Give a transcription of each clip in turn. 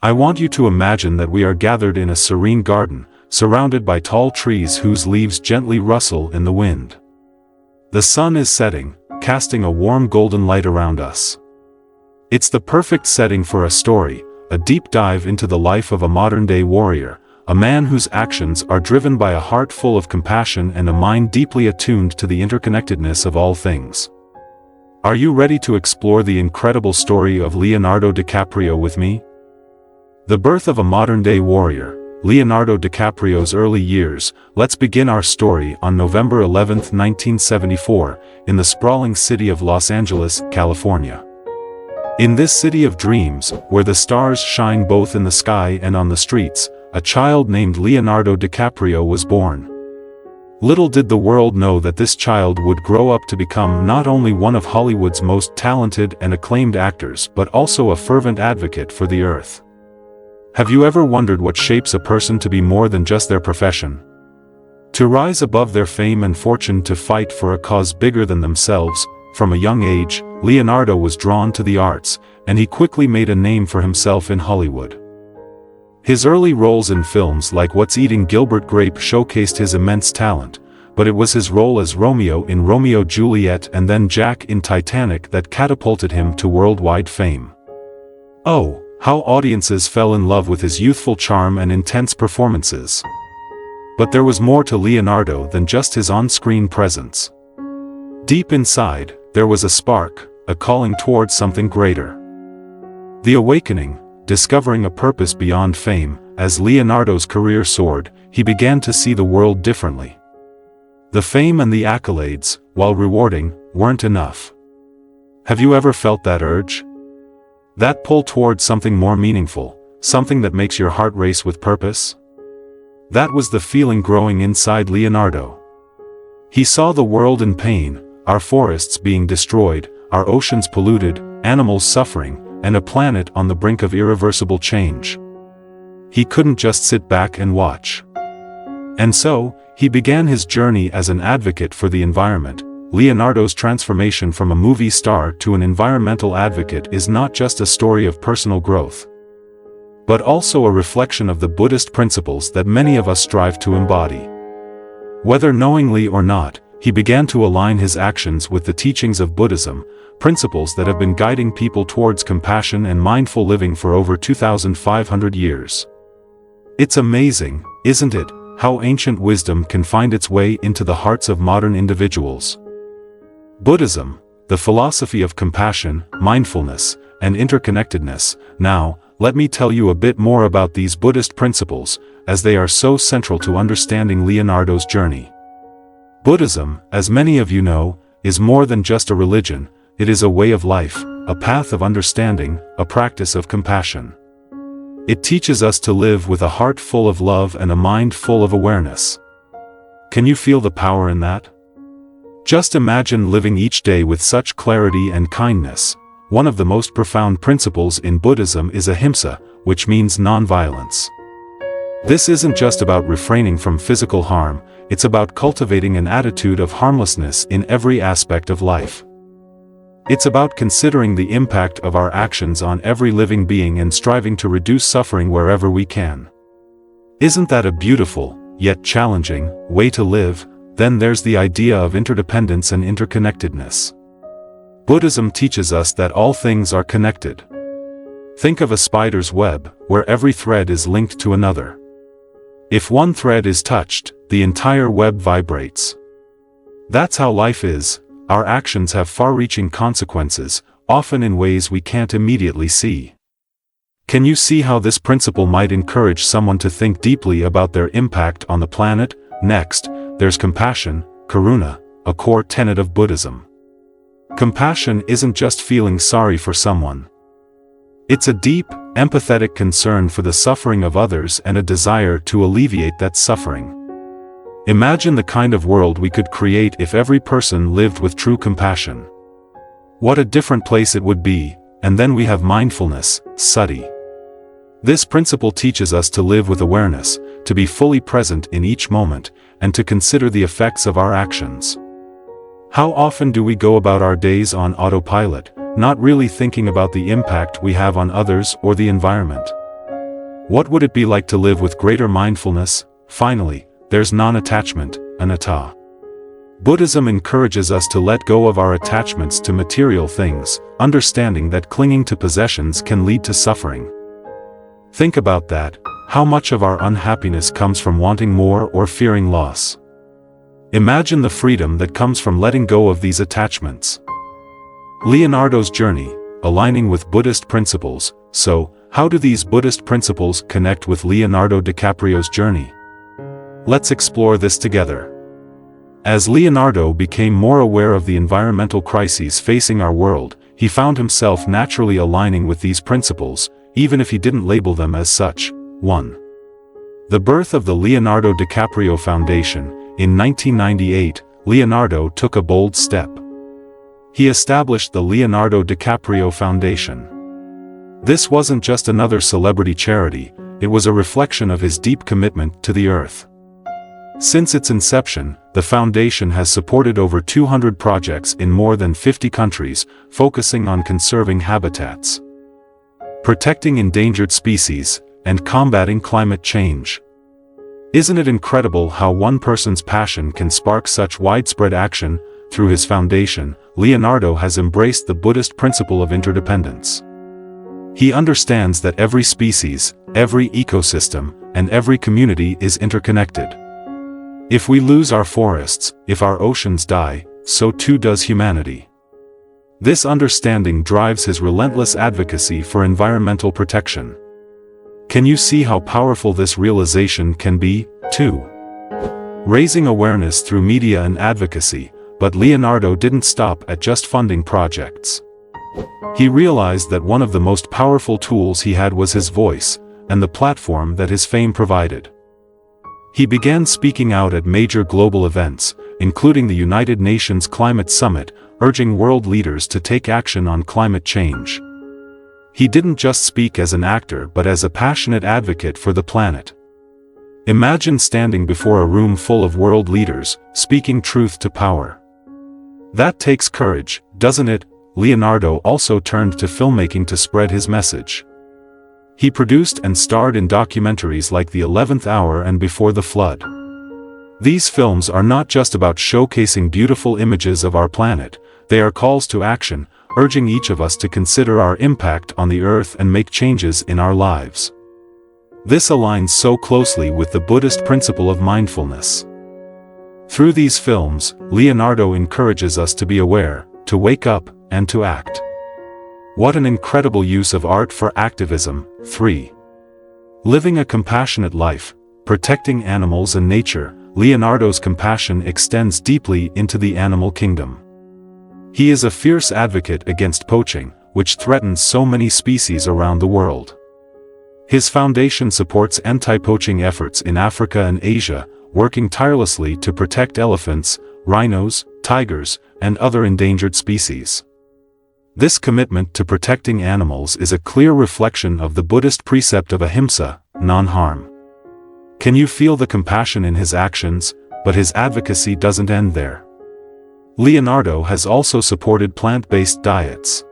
I want you to imagine that we are gathered in a serene garden, surrounded by tall trees whose leaves gently rustle in the wind. The sun is setting, casting a warm golden light around us. It's the perfect setting for a story, a deep dive into the life of a modern-day warrior, a man whose actions are driven by a heart full of compassion and a mind deeply attuned to the interconnectedness of all things. Are you ready to explore the incredible story of Leonardo DiCaprio with me? The birth of a modern-day warrior, Leonardo DiCaprio's early years. Let's begin our story on November 11, 1974, in the sprawling city of Los Angeles, California. In this city of dreams, where the stars shine both in the sky and on the streets, a child named Leonardo DiCaprio was born. Little did the world know that this child would grow up to become not only one of Hollywood's most talented and acclaimed actors but also a fervent advocate for the earth. Have you ever wondered what shapes a person to be more than just their profession? To rise above their fame and fortune, to fight for a cause bigger than themselves. From a young age, Leonardo was drawn to the arts, and he quickly made a name for himself in Hollywood. His early roles in films like What's Eating Gilbert Grape showcased his immense talent, but it was his role as Romeo in Romeo Juliet and then Jack in Titanic that catapulted him to worldwide fame. Oh, how audiences fell in love with his youthful charm and intense performances. But there was more to Leonardo than just his on-screen presence. Deep inside, there was a spark, a calling towards something greater. The awakening, discovering a purpose beyond fame. As Leonardo's career soared, he began to see the world differently. The fame and the accolades, while rewarding, weren't enough. Have you ever felt that urge? That pull towards something more meaningful, something that makes your heart race with purpose? That was the feeling growing inside Leonardo. He saw the world in pain, our forests being destroyed, our oceans polluted, animals suffering, and a planet on the brink of irreversible change. He couldn't just sit back and watch. And so, he began his journey as an advocate for the environment. Leonardo's transformation from a movie star to an environmental advocate is not just a story of personal growth, but also a reflection of the Buddhist principles that many of us strive to embody. Whether knowingly or not, he began to align his actions with the teachings of Buddhism, principles that have been guiding people towards compassion and mindful living for over 2,500 years. It's amazing, isn't it, how ancient wisdom can find its way into the hearts of modern individuals. Buddhism, the philosophy of compassion, mindfulness, and interconnectedness. Now, let me tell you a bit more about these Buddhist principles, as they are so central to understanding Leonardo's journey. Buddhism, as many of you know, is more than just a religion. It is a way of life, a path of understanding, a practice of compassion. It teaches us to live with a heart full of love and a mind full of awareness. Can you feel the power in that? Just imagine living each day with such clarity and kindness. One of the most profound principles in Buddhism is ahimsa, which means non-violence. This isn't just about refraining from physical harm, it's about cultivating an attitude of harmlessness in every aspect of life. It's about considering the impact of our actions on every living being and striving to reduce suffering wherever we can. Isn't that a beautiful, yet challenging, way to live? Then there's the idea of interdependence and interconnectedness. Buddhism teaches us that all things are connected. Think of a spider's web, where every thread is linked to another. If one thread is touched, the entire web vibrates. That's how life is. Our actions have far-reaching consequences, often in ways we can't immediately see. Can you see how this principle might encourage someone to think deeply about their impact on the planet? Next, there's compassion, karuna, a core tenet of Buddhism. Compassion isn't just feeling sorry for someone. It's a deep, empathetic concern for the suffering of others and a desire to alleviate that suffering. Imagine the kind of world we could create if every person lived with true compassion. What a different place it would be. And then we have mindfulness, sati. This principle teaches us to live with awareness, to be fully present in each moment, and to consider the effects of our actions. How often do we go about our days on autopilot, not really thinking about the impact we have on others or the environment? What would it be like to live with greater mindfulness? Finally, there's non-attachment, anatta. Buddhism encourages us to let go of our attachments to material things, understanding that clinging to possessions can lead to suffering. Think about that. How much of our unhappiness comes from wanting more or fearing loss? Imagine the freedom that comes from letting go of these attachments. Leonardo's journey, aligning with Buddhist principles. So, how do these Buddhist principles connect with Leonardo DiCaprio's journey? Let's explore this together. As Leonardo became more aware of the environmental crises facing our world, he found himself naturally aligning with these principles, even if he didn't label them as such. 1. The birth of the Leonardo DiCaprio Foundation. In 1998, Leonardo took a bold step. He established the Leonardo DiCaprio Foundation. This wasn't just another celebrity charity, it was a reflection of his deep commitment to the earth. Since its inception, the foundation has supported over 200 projects in more than 50 countries, focusing on conserving habitats, protecting endangered species, and combating climate change. Isn't it incredible how one person's passion can spark such widespread action? Through his foundation, Leonardo has embraced the Buddhist principle of interdependence. He understands that every species, every ecosystem, and every community is interconnected. If we lose our forests, if our oceans die, so too does humanity. This understanding drives his relentless advocacy for environmental protection. Can you see how powerful this realization can be? 2. Raising awareness through media and advocacy. But Leonardo didn't stop at just funding projects. He realized that one of the most powerful tools he had was his voice, and the platform that his fame provided. He began speaking out at major global events, including the United Nations Climate Summit, urging world leaders to take action on climate change. He didn't just speak as an actor but as a passionate advocate for the planet. Imagine standing before a room full of world leaders, speaking truth to power. That takes courage, doesn't it? Leonardo also turned to filmmaking to spread his message. He produced and starred in documentaries like The 11th Hour and Before the Flood. These films are not just about showcasing beautiful images of our planet, they are calls to action, urging each of us to consider our impact on the earth and make changes in our lives. This aligns so closely with the Buddhist principle of mindfulness. Through these films, Leonardo encourages us to be aware, to wake up, and to act. What an incredible use of art for activism. 3. Living a compassionate life, protecting animals and nature. Leonardo's compassion extends deeply into the animal kingdom. He is a fierce advocate against poaching, which threatens so many species around the world. His foundation supports anti-poaching efforts in Africa and Asia, working tirelessly to protect elephants, rhinos, tigers, and other endangered species. This commitment to protecting animals is a clear reflection of the Buddhist precept of ahimsa, non-harm. Can you feel the compassion in his actions? But his advocacy doesn't end there. Leonardo has also supported plant-based diets,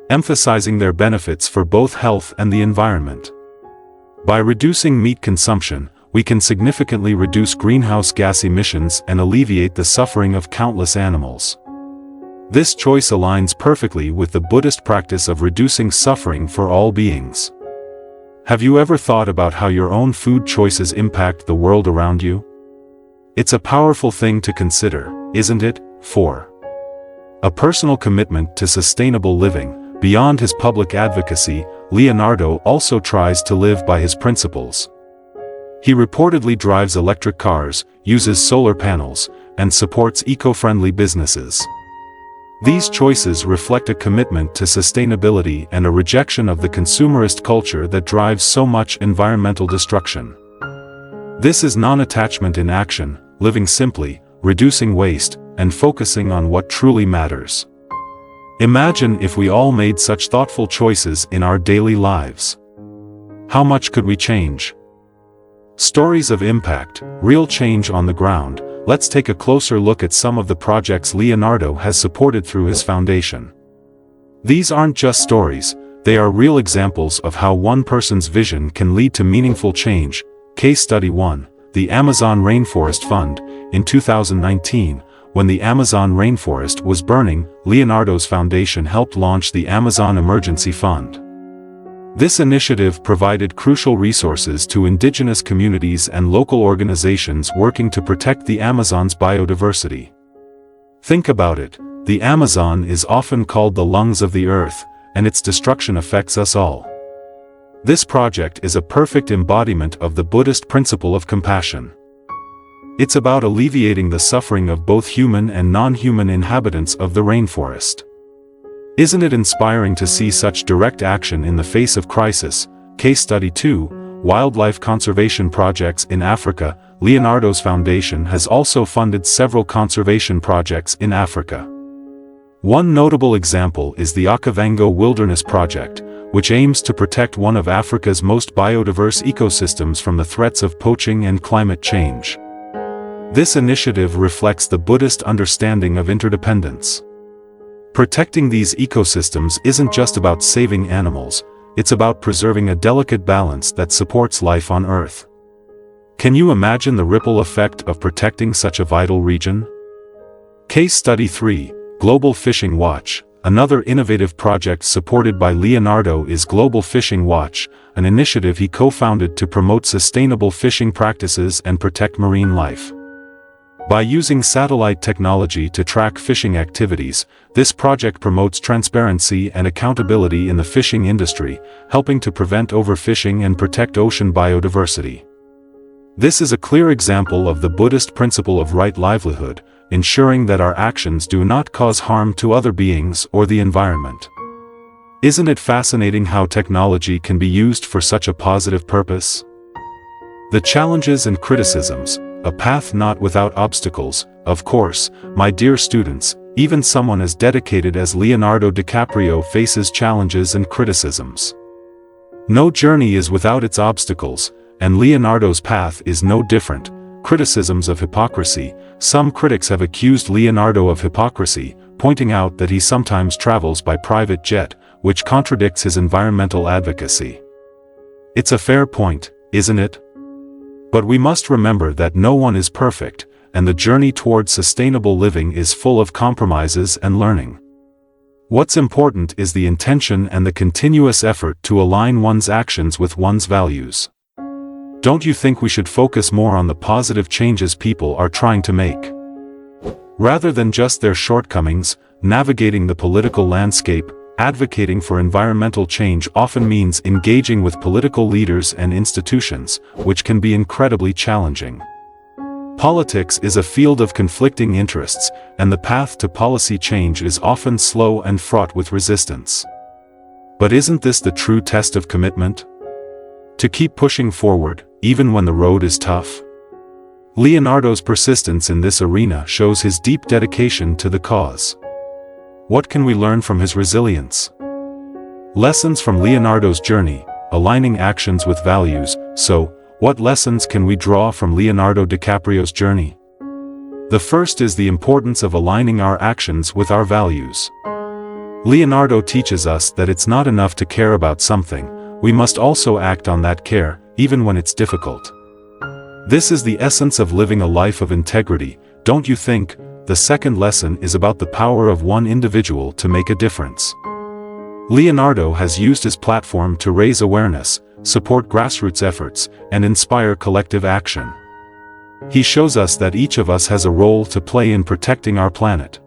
emphasizing their benefits for both health and the environment. By reducing meat consumption, we can significantly reduce greenhouse gas emissions and alleviate the suffering of countless animals. This choice aligns perfectly with the Buddhist practice of reducing suffering for all beings. Have you ever thought about how your own food choices impact the world around you? It's a powerful thing to consider, isn't it? 4. A personal commitment to sustainable living. Beyond his public advocacy, Leonardo also tries to live by his principles. He reportedly drives electric cars, uses solar panels, and supports eco-friendly businesses. These choices reflect a commitment to sustainability and a rejection of the consumerist culture that drives so much environmental destruction. This is non-attachment in action, living simply, reducing waste, and focusing on what truly matters. Imagine if we all made such thoughtful choices in our daily lives. How much could we change? Stories of impact, real change on the ground. Let's take a closer look at some of the projects Leonardo has supported through his foundation. These aren't just stories, They are real examples of how one person's vision can lead to meaningful change. Case Study 1, the Amazon Rainforest Fund. In 2019, when the Amazon rainforest was burning, Leonardo's foundation helped launch the Amazon Emergency Fund. This initiative provided crucial resources to indigenous communities and local organizations working to protect the Amazon's biodiversity. Think about it, the Amazon is often called the lungs of the earth, and its destruction affects us all. This project is a perfect embodiment of the Buddhist principle of compassion. It's about alleviating the suffering of both human and non-human inhabitants of the rainforest. Isn't it inspiring to see such direct action in the face of crisis? Case Study 2, Wildlife Conservation Projects in Africa. Leonardo's foundation has also funded several conservation projects in Africa. One notable example is the Okavango Wilderness Project, which aims to protect one of Africa's most biodiverse ecosystems from the threats of poaching and climate change. This initiative reflects the Buddhist understanding of interdependence. Protecting these ecosystems isn't just about saving animals, it's about preserving a delicate balance that supports life on Earth. Can you imagine the ripple effect of protecting such a vital region? Case Study 3, Global Fishing Watch. Another innovative project supported by Leonardo is Global Fishing Watch, an initiative he co-founded to promote sustainable fishing practices and protect marine life. By using satellite technology to track fishing activities, this project promotes transparency and accountability in the fishing industry, helping to prevent overfishing and protect ocean biodiversity. This is a clear example of the Buddhist principle of right livelihood, ensuring that our actions do not cause harm to other beings or the environment. Isn't it fascinating how technology can be used for such a positive purpose? The challenges and criticisms. A path not without obstacles. Of course, my dear students, even someone as dedicated as Leonardo DiCaprio faces challenges and criticisms. No journey is without its obstacles, and Leonardo's path is no different. Criticisms of hypocrisy. Some critics have accused Leonardo of hypocrisy, pointing out that he sometimes travels by private jet, which contradicts his environmental advocacy. It's a fair point, isn't it? But we must remember that no one is perfect, and the journey towards sustainable living is full of compromises and learning. What's important is the intention and the continuous effort to align one's actions with one's values. Don't you think we should focus more on the positive changes people are trying to make? Rather than just their shortcomings, navigating the political landscape, advocating for environmental change often means engaging with political leaders and institutions, which can be incredibly challenging. Politics is a field of conflicting interests, and the path to policy change is often slow and fraught with resistance. But isn't this the true test of commitment? To keep pushing forward, even when the road is tough? Leonardo's persistence in this arena shows his deep dedication to the cause. What can we learn from his resilience? Lessons from Leonardo's journey, aligning actions with values. So, what lessons can we draw from Leonardo DiCaprio's journey? The first is the importance of aligning our actions with our values. Leonardo teaches us that it's not enough to care about something, we must also act on that care, even when it's difficult. This is the essence of living a life of integrity, don't you think? The second lesson is about the power of one individual to make a difference. Leonardo has used his platform to raise awareness, support grassroots efforts, and inspire collective action. He shows us that each of us has a role to play in protecting our planet.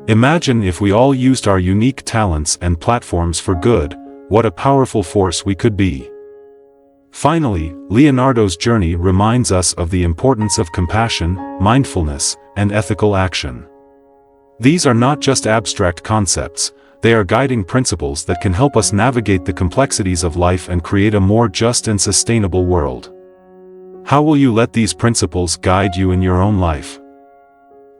Imagine if we all used our unique talents and platforms for good, what a powerful force we could be. Finally, Leonardo's journey reminds us of the importance of compassion, mindfulness, and ethical action. These are not just abstract concepts, they are guiding principles that can help us navigate the complexities of life and create a more just and sustainable world. How will you let these principles guide you in your own life?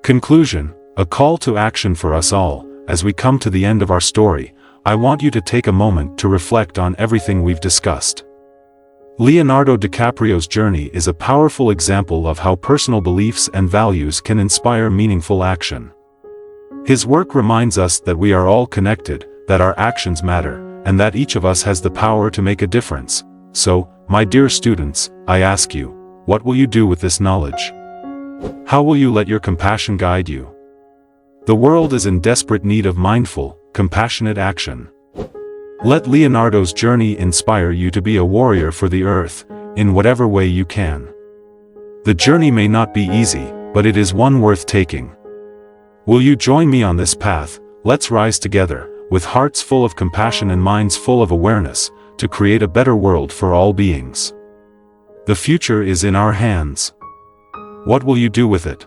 Conclusion, a call to action for us all. As we come to the end of our story, I want you to take a moment to reflect on everything we've discussed. Leonardo DiCaprio's journey is a powerful example of how personal beliefs and values can inspire meaningful action. His work reminds us that we are all connected, that our actions matter, and that each of us has the power to make a difference. So, my dear students, I ask you, what will you do with this knowledge? How will you let your compassion guide you? The world is in desperate need of mindful, compassionate action. Let Leonardo's journey inspire you to be a warrior for the earth, in whatever way you can. The journey may not be easy, but it is one worth taking. Will you join me on this path? Let's rise together, with hearts full of compassion and minds full of awareness, to create a better world for all beings. The future is in our hands. What will you do with it?